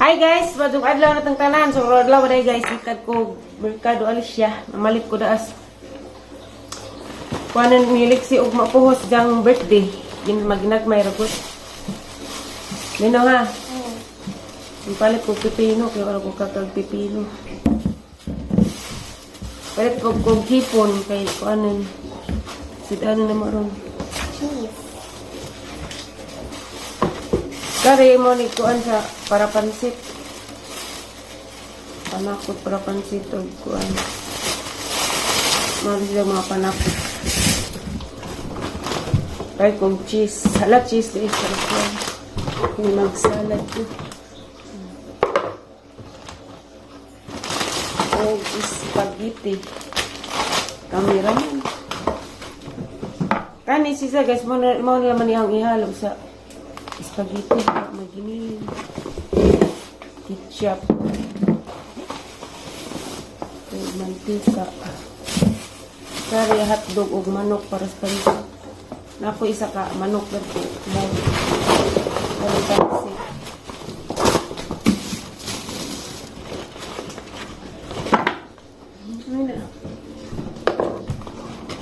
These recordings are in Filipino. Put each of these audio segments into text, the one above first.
Hi guys, badung adlaw na tang tanan. So adlaw day guys, ikat ko Merkado Alicia. Namalit ko daas. Kuanan nilik si og mapuhos jang birthday. Gin maginagmay ra gud. Lino ha. Ipalit ko pipino kay wala ko kakag pipino. Palit ko hipon kay kuanan. Sidano na maron. Kari mo ni kuan sa para pansit. Panakot para pansit o kuan. Mga sila mga panakot. Kaya kung cheese. Salad cheese di isa kuan. Kung mag-salad ko. O spaghetti. Kamera man. Kani sisa guys. Mo naman iyang ihalo sa spaghetti, maginin, ketchup, mantika, kari hotdog o manok para sa pansit. Napo isa ka manok dito, para pansit.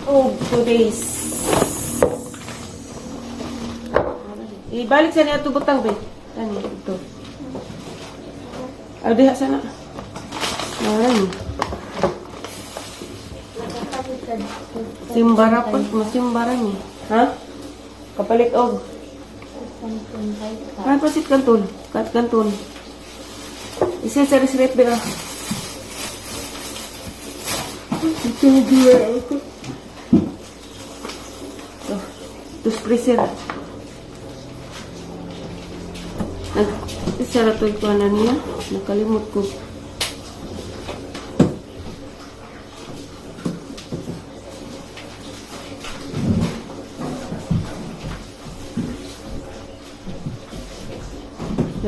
Oh, 2 days. Ibalik sa niya ito butang, be. Ano ito? Diha sana. Ano? Simbara pa. Masimbara niya. Ha? Kapalit og. Kan pasit kanton. Kat kanton. Isa sa resret, be. Ito dia ito. Tus freezer. Isa na ito ikuanan niya. Nakalimot ko.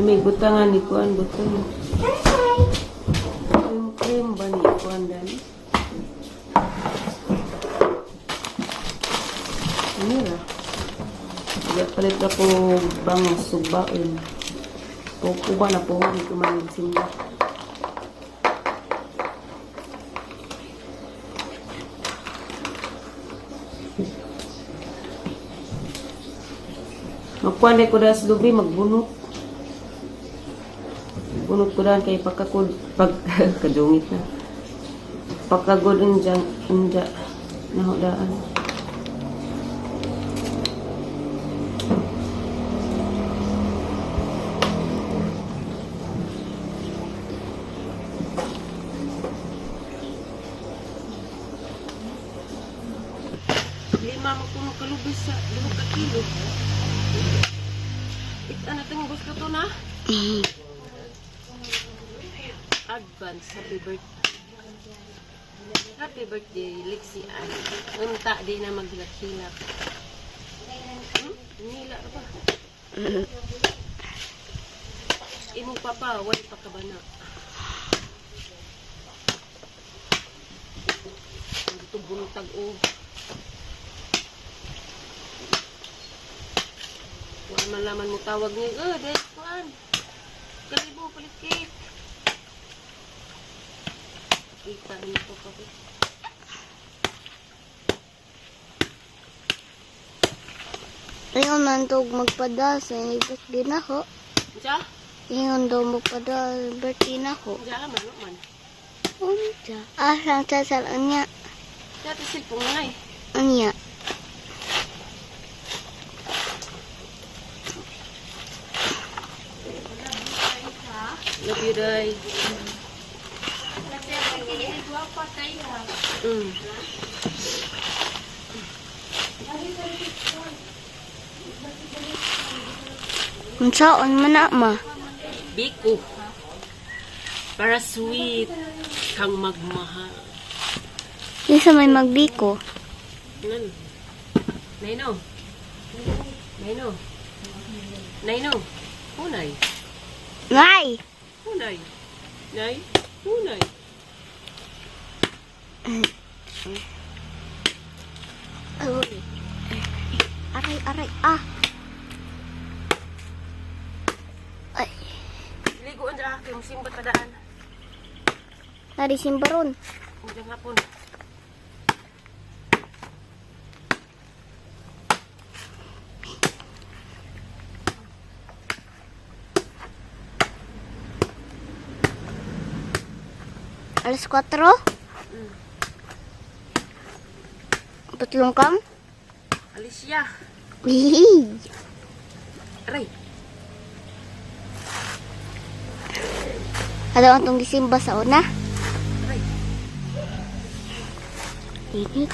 May butangan ni kuan butang. Cream ba ni kuan dani? Ini lah. Palit ako bangus subain. Kuba na po hindi ko simba. Magkuhan ko das lubi, magbunot. Bunot ko daan kay pagkakod, pagkadungit na. Pagkagod dyan, nahodaan. Lima mo kalubis sa 2 ka kilo. Ano itong gusto to na? Advance, happy birthday. Happy birthday, Lexi Ann. Unta di na maghilak-hilak. Nila ba? Imong papa, way pa ka ba na? Ito buntag o. Wala man laman mo tawag niya. Dahil kuhan. Kalibo, palit cake. Kita rin ito pa. Ingon man to magpada sa birthday na ho. Diya? Ingon daw magpada birthday na ho. Diya man, man. Unja. Asang sasal anya. Diya, tisil po nga eh. Anya. Love you, Day. Unsaon man na ma? Biko. Para sweet kang magmahal. Isa may magbiko. Nan. Naino. Naino. Naino. Hunay. Ngay! Hunay. Nay. Hunay. Aray, aray, ah! Ay! Ligo ang siya. Kaya musimbat padaan. Tadi simbaron. Hanggang hapon. Alas 4. Betul kam? Alicia. Wih. Aray. Ada untong gisimba sa una. Aray. Init.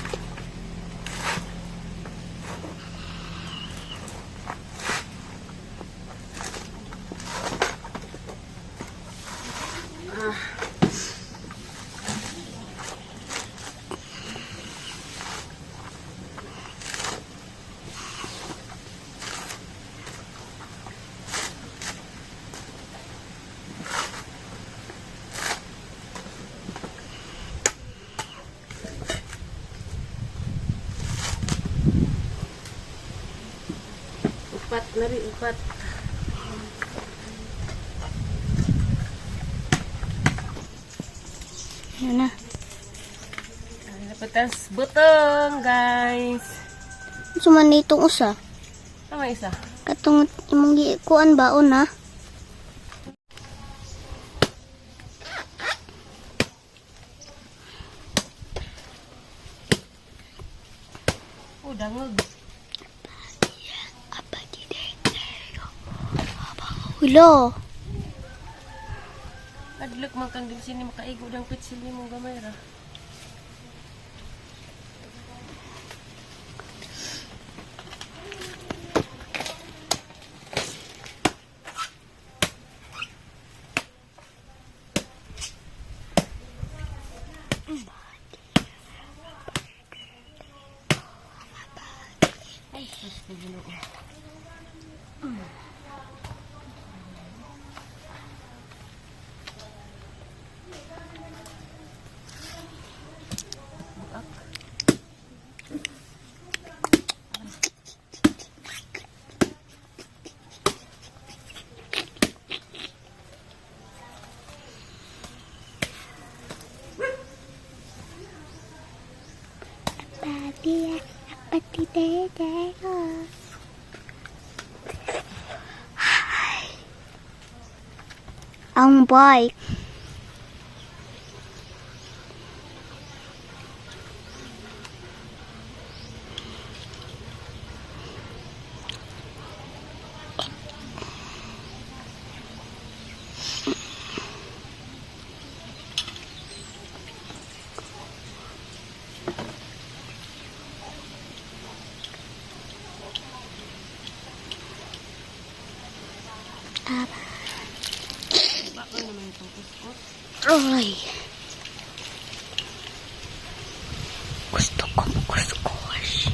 Upat na rin, upat. Yan na. Napatas butong, guys. Suman nitong usa. Tama isa. Katong imong giikuan baon ha. Oh, dangog. Hulo. Adlok man kang din sini makaigo ng pitsil ni mong gamay ra. Ay, sus, Ginoo. Ang boy. Bako naman itong kuskot. Ay. Gusto ko kuskus.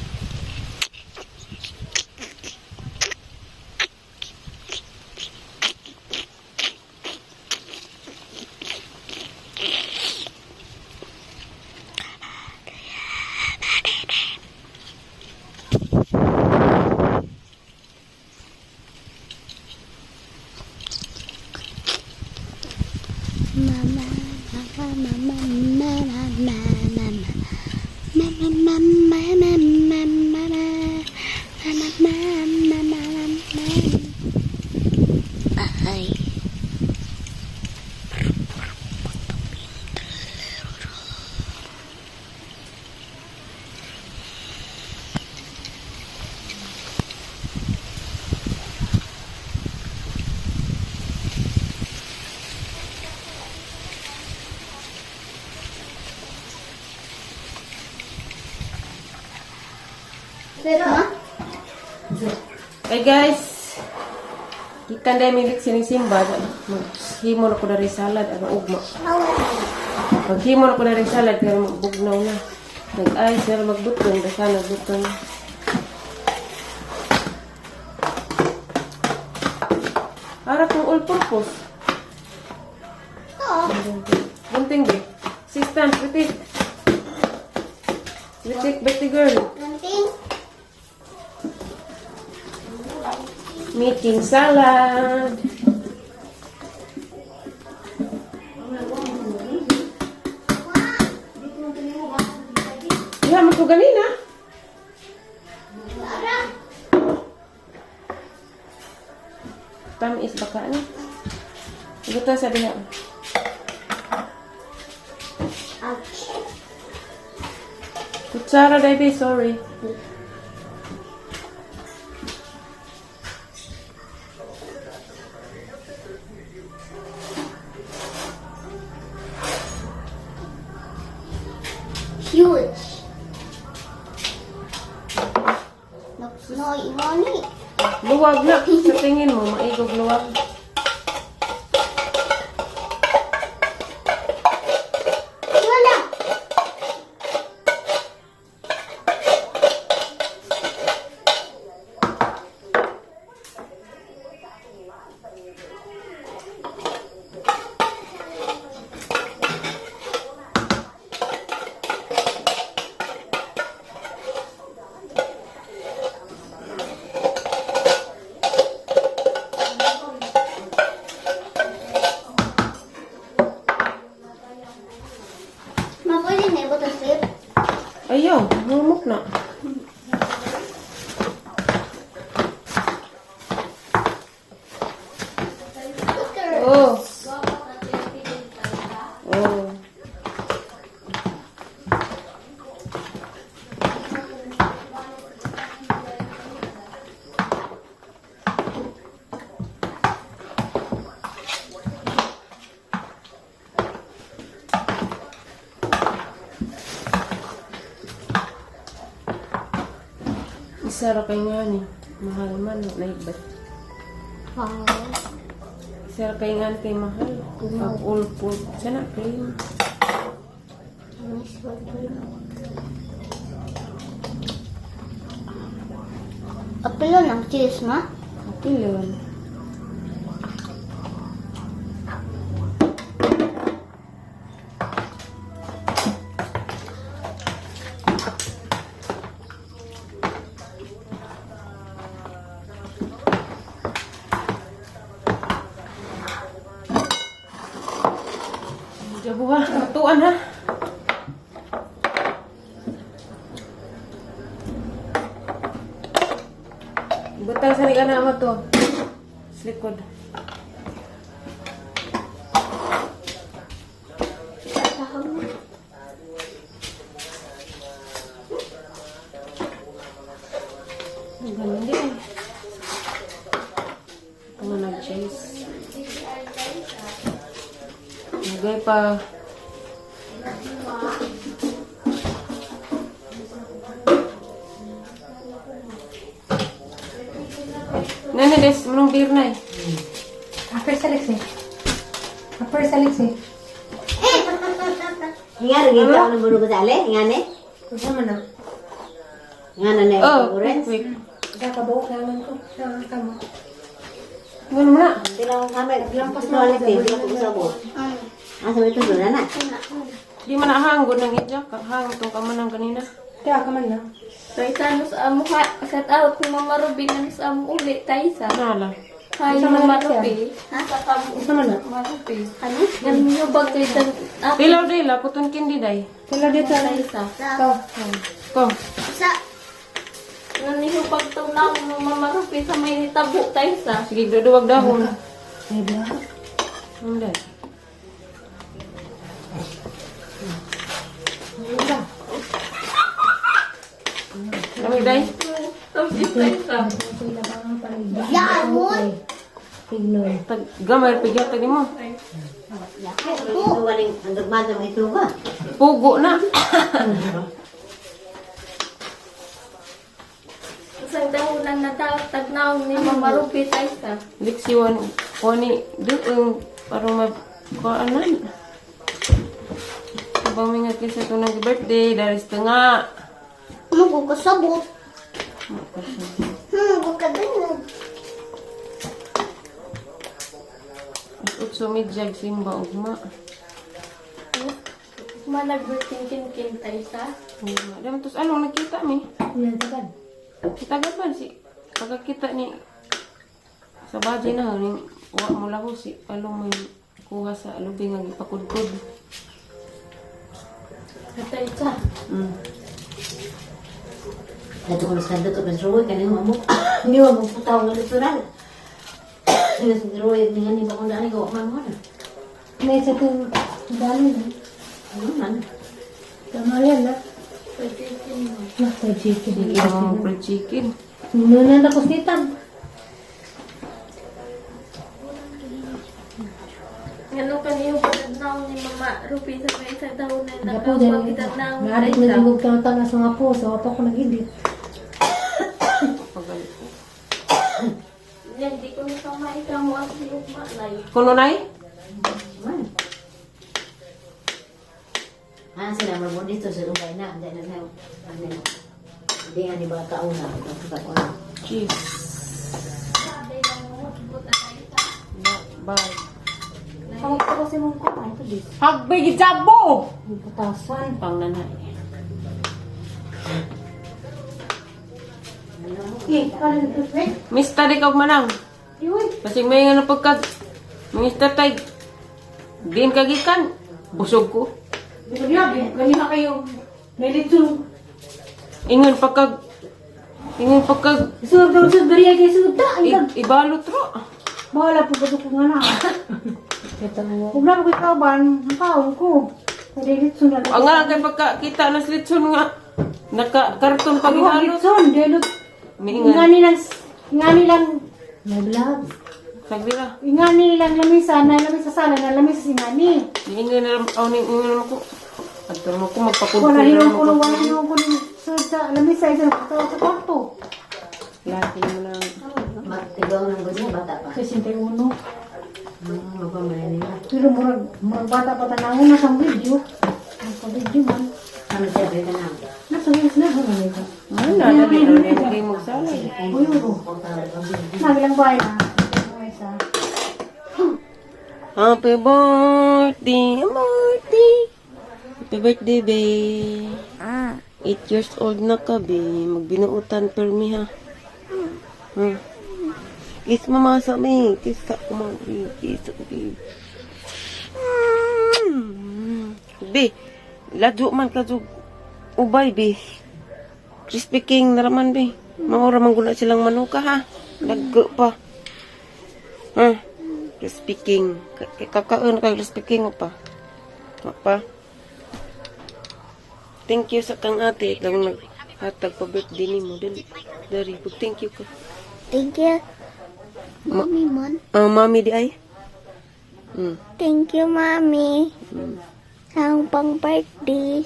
Mama, mama, mama, mama, mama, mama, mama, mama, mama, ay. Hey guys, kita na milik sining-simba. Maghimo na ko na rin salad, ugma. Maghimo na ko na rin salad, kaya magbugnaw na. Nag-ice na magbutong, basta nagbutong. Para kung all-purpose. Gunting di. Assistant, Ritik. Ritik, Betty girl. Making salad. ko ganina. Tamis baka ni. Ito sa diha. Ouch. Kutsara dai be, sorry. Huge. Ingani. Luwag na sa tingin mo, maigog luwag. Wala. Pwede na ibo to sip? Ayaw, humok na. Oh. Oh. Isa ra kay nga ni. Mahal man, naibat. Wow. Isa ra kay nga ni kay mahal. Pag all food. Sana cream. Apilo ng cheese ma? Pilon. Jabo ha, matuan ha. Butang sa na mo to. Sa likod. Ganun din. Ito nga nag-chase. Nagay pa. Nani des, manong beer na eh. Upper Salix eh. Upper Salix eh. Hingar gitu ano baru besale ngane Kasama na. ngane ne Oh, orange quick. Kakabaw naman ko. Sa kamo. Ano mo na? bilang kami lampas na ulit eh bilang ko sabot asa itu dulu na Di man nahanggon ng idyak. Hang itong kamanang kanina. Kaya ka man na. Taisa no sa amo ha, set out ni Mama Ruby na sa amo uli, Taisa. Nala. Hi Isa man Mama siya. Ruby. Sa kamo Kasama na. Mama Ruby. Ano? Ganun yung bagay sa ate Pilaw dila, puton kindi day. Kala dito na. Taisa. Ikaw. Kom. Sa Ganun yung pagtunaw ng Mama Ruby sa may tabo, Taisa. Sige, duduwag dahon. Ay, bla. Hindi. Lamig day. Tapos Taisa. yamon. Tignoy. Tag gamay pigya tagi mo. itu galing untuk macam itu ba Pugo na. Isang dahulan na daw, tagnaw ni Mama Ruby, Taisa. Diksiwan wani doon para magkaanan. Abang mingat kisa ito ng birthday dari setengah. Magkakasabot. Magkakadinig. Utso midyag simba ugma. Manag-birthday Taisa. Daman tos along nakita mi. Yan, tagad. Kita gaban si pagkakita ni sa baji na ni wa mo lahu si along may kuha sa lubing nga gipakudkod. Taisa. Mm. Ito ko naskanda ko pa Roy kanina mo. Hindi mo putaw ng restaurant. Si Roy dengan ni bakong dani ko man mo na. May sa itong dami na. Ano man? Tama yan na. Nakta chicken. Sige mo fried chicken. Nunan tapos nitan. Ano kaniyong pagkatnaw ni Mama Rupi sa may isang taon na Gapo dyan. nakapagkatnaw ng Narik na sigog tanga sa mga po. So, apa ko nag-edit. Yan, di ko nakamay ka mo at luma na yun. Kuno nay? Man. Sila mo dito sa lugar na. Hindi na hindi nga ni ba kauna. Kauna. Cheese. Sabi lang mo, buta tayo sa Bye. Tawag ko kasi mong kumain. Ito dito. Hagbay gijabo. Putasan. Pang nanay. Okay, kala nito. Wait. Mista di kag manang. Yun. Kasi may nga pagkag Mr. Tay. Din kagikan. Busog ko. Grabe, ganyan kayo. May litong. Ingon pagkag Isod daw sa bariya kayo sa da. ibalot ro. Bahala po ba ito kung ano. Kung na ko ikaban, ang kaon ko. May litong na. Ang nga kay pagkakita na slitson nga naka-karton pag Pag-ihalot. ihalot. Litong, delot. Miingan. Ingani lang. May vlog. Sagrira. Ingani lang lamisa, na lamisa sala, na lamisa ingani. Miingan na ingon ako. Adto mo ko magpapunta. Wala hinong kulo, wala hinong kulo. Sa lamisa, isa na katawa sa kwarto. Lati mo na. Magtigaw ng gusto bata pa. 61. Magpamala nila. Pero murag bata pa tanawin na sa video. Ang pa-video man. Ano siya ka na? Nasa wings na ba nito? Ano na dali na kay mo sala. Uy, nagilang bahay na. Isa. Happy birthday, Happy birthday, babe. 8 years old na ka, babe. Magbinuutan per me, ha? Kiss mama sa me. Kiss ka ko, mama. Kiss, babe. Babe, ladyo man ka dyan. Ubay, babe. Crispy King naraman, babe. Maura man gula silang manuka, ha? Laggo pa. Crispy King. Kakaon ka Crispy King pa. Pa. Thank you sa kang ate. Lang naghatag pa birthday ni mo. Dari. Thank you ka. Thank you. Mommy, man. Mami di ay? Thank you, Mommy. Ang pang birthday.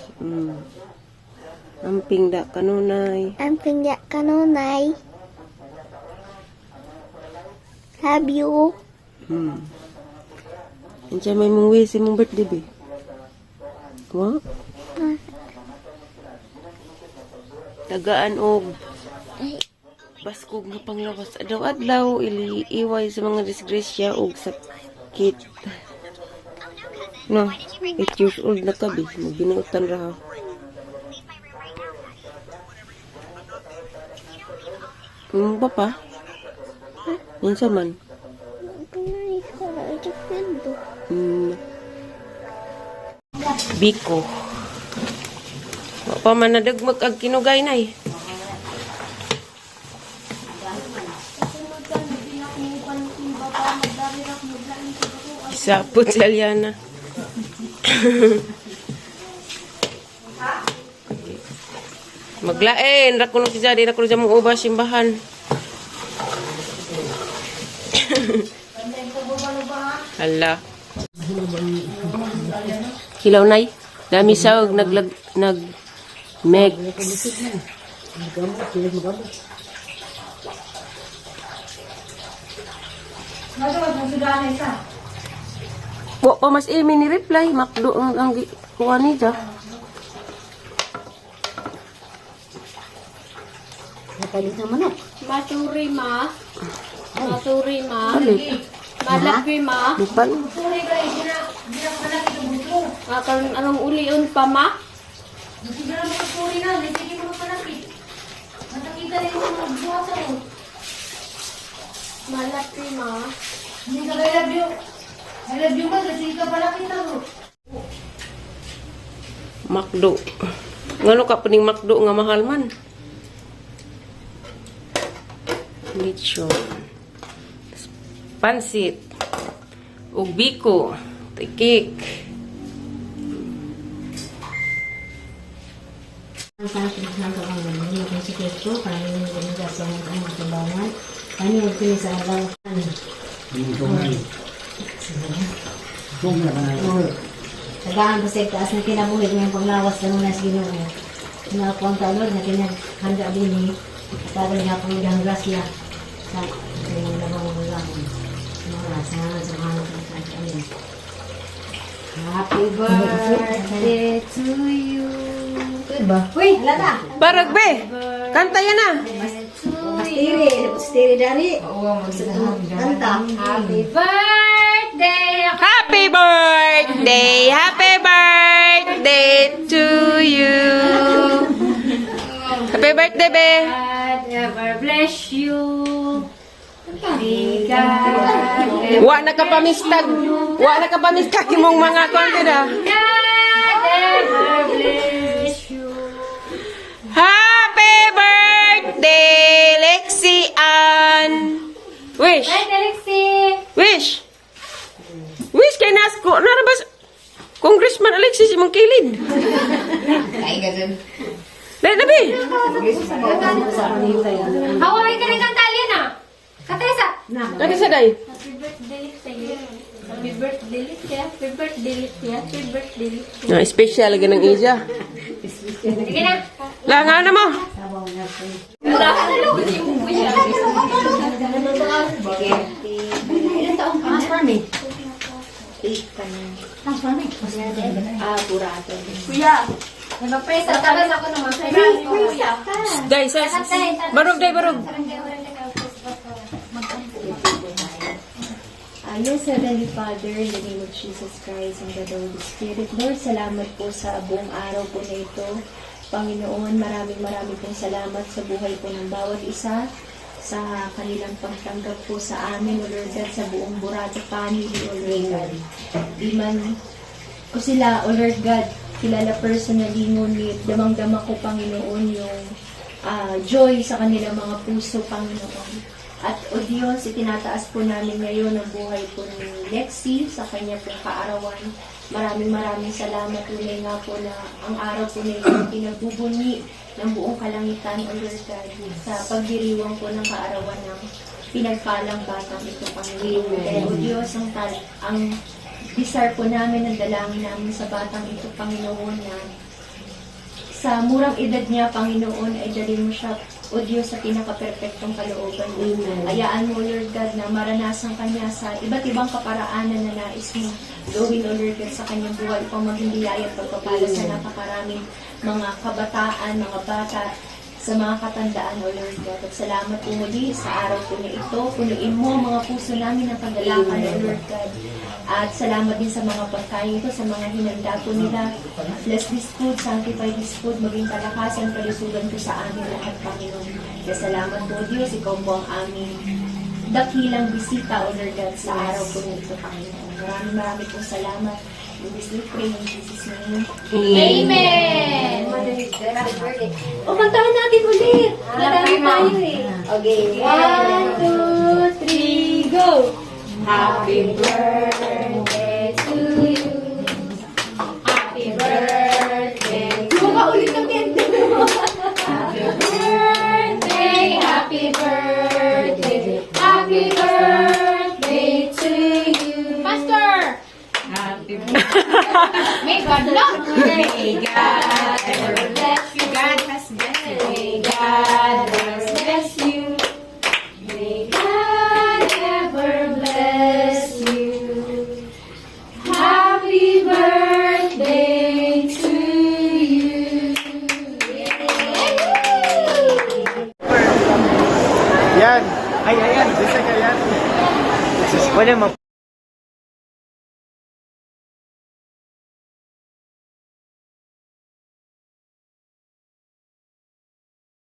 Amping da kanunay. Ang pingya kanunay. Love you. Andiyan may mong wish mong birthday ba? Wa? Tagaan og baskog nga panglawas adlaw-adlaw iway sa mga disgrasya og sakit. No, 8 years old na ka, be. Magbinuutan ra ha. Ba pa? Minsan man. Pinay ko na ito pinto. Biko. Wa pa man nadagmag ag kinugay nay. Sapot si Aliana. Maglain, ra kuno si Jadi, ra kuno sa mong ubas simbahan. Hala. Hilaw nay. Dami sa nag meg. Wa pa mas ni reply makdo ang kuha ni ja. Nakalit na manok. Maturi ma. Maturi ma. Balik. Malaki ma. Lupan. Akan anong ulion pa ma? Malaki ma. Makdo. Ngano ka pening makdo nga mahal man? lechon. Pansit. Ug biko. Tikik. Ang pinagsanto ang hindi ko si Kristo, para hindi ko nila sa mga kabangan. Kani ang pinisalang tagaan pa sa taas na kinabuhi ng panglawas ng mga Ginoo. Nga ang talod na kinaghanda din ni tagal niya pang idang grasya sa kanyang labang ulang. Mga sa mga Happy birthday to you. Diba? Uy, halata! Barag be. Kanta yan na. Pastiri dari. Kanta. Happy birthday! Happy birthday. Happy birthday to you. Happy birthday be. God ever bless you. May God Wa na ka pamistag. Wa na ka pamistag imong mga konti na. ever bless you. Happy birthday, Lexi Ann. Wish. Hi, Alexi! Wish. Wish kay Nasko. Narabas. Congressman Alexis imong kilid. Ay, ganun. Dahil na be. Hawaii ka ng kantalya na! Katesa! Kani sa day. Happy birthday sa'yo. Happy birthday, Lexi. Happy birthday, Lexi. Happy birthday, Lexi. No, special ganang Asia. Sige na. Langan na mo. Ilan taong ka? Transfer me. 8 ka na. Transfer me. Burado. Kuya, nag-presa ka na ako ng mga friends ko. Kuya. Day, sa. Barog, day, barog. Yes, Heavenly Father, in the name of Jesus Christ and the Holy Spirit, Lord, salamat po sa buong araw po na ito. Panginoon, maraming pong salamat sa buhay po ng bawat isa, sa kanilang pagtanggap po sa amin, O Lord God, sa buong Burato family, O Lord God. Di man ko sila, O Lord God, kilala personally, ngunit damang-dama ko, Panginoon, yung joy sa kanilang mga puso, Panginoon. At o Diyos, itinataas po namin ngayon ang buhay po ni Lexi sa kanya pong kaarawan. Maraming salamat. Tunay nga po na ang araw po na ito pinagbubunyi ng buong kalangitan, O Lord God, sa pagdiriwang po ng kaarawan ng pinagpalang batang ito, Panginoon. Kaya o Diyos, ang desire po namin, ang dalangin namin sa batang ito, Panginoon, na sa murang edad niya, Panginoon, ay dalhin mo siya, O Diyos, sa pinaka-perfectong kalooban mo. Hayaan mo, Lord God, na maranasan kanya sa iba't ibang kaparaanan na nais mo gawin, O Lord God, sa kanyang buhay upang maging biyaya at pagpapala sa napakaraming mga kabataan, mga bata, sa mga katandaan, O Lord God. At salamat po muli sa araw po na ito. Punuin mo ang mga puso namin ng kagalakan, O Lord God. At salamat din sa mga pagkain ito, sa mga hinanda po nila. Bless this food, sanctify this food, maging kalakasan, kalusugan po sa amin lahat, Panginoon. Kaya salamat po, Diyos, ikaw po ang aming dakilang bisita, O Lord God, sa araw po na ito, Panginoon. Maraming po salamat. In this we pray in Jesus' name. Amen! Happy birthday. O, kantahan natin ulit. Madami tayo eh. Okay. 1, 2, 3, go! Happy birthday to you. Happy birthday to you. Ulit ang kente mo. Happy birthday, happy birthday, happy birthday to you. Pastor! Happy birthday. May God love. May God ever bless you. God has blessed you. May God ever bless you. May God ever bless you. Happy birthday to you. Yan. Ay, ayan. Bisa ka yan. Wala mo.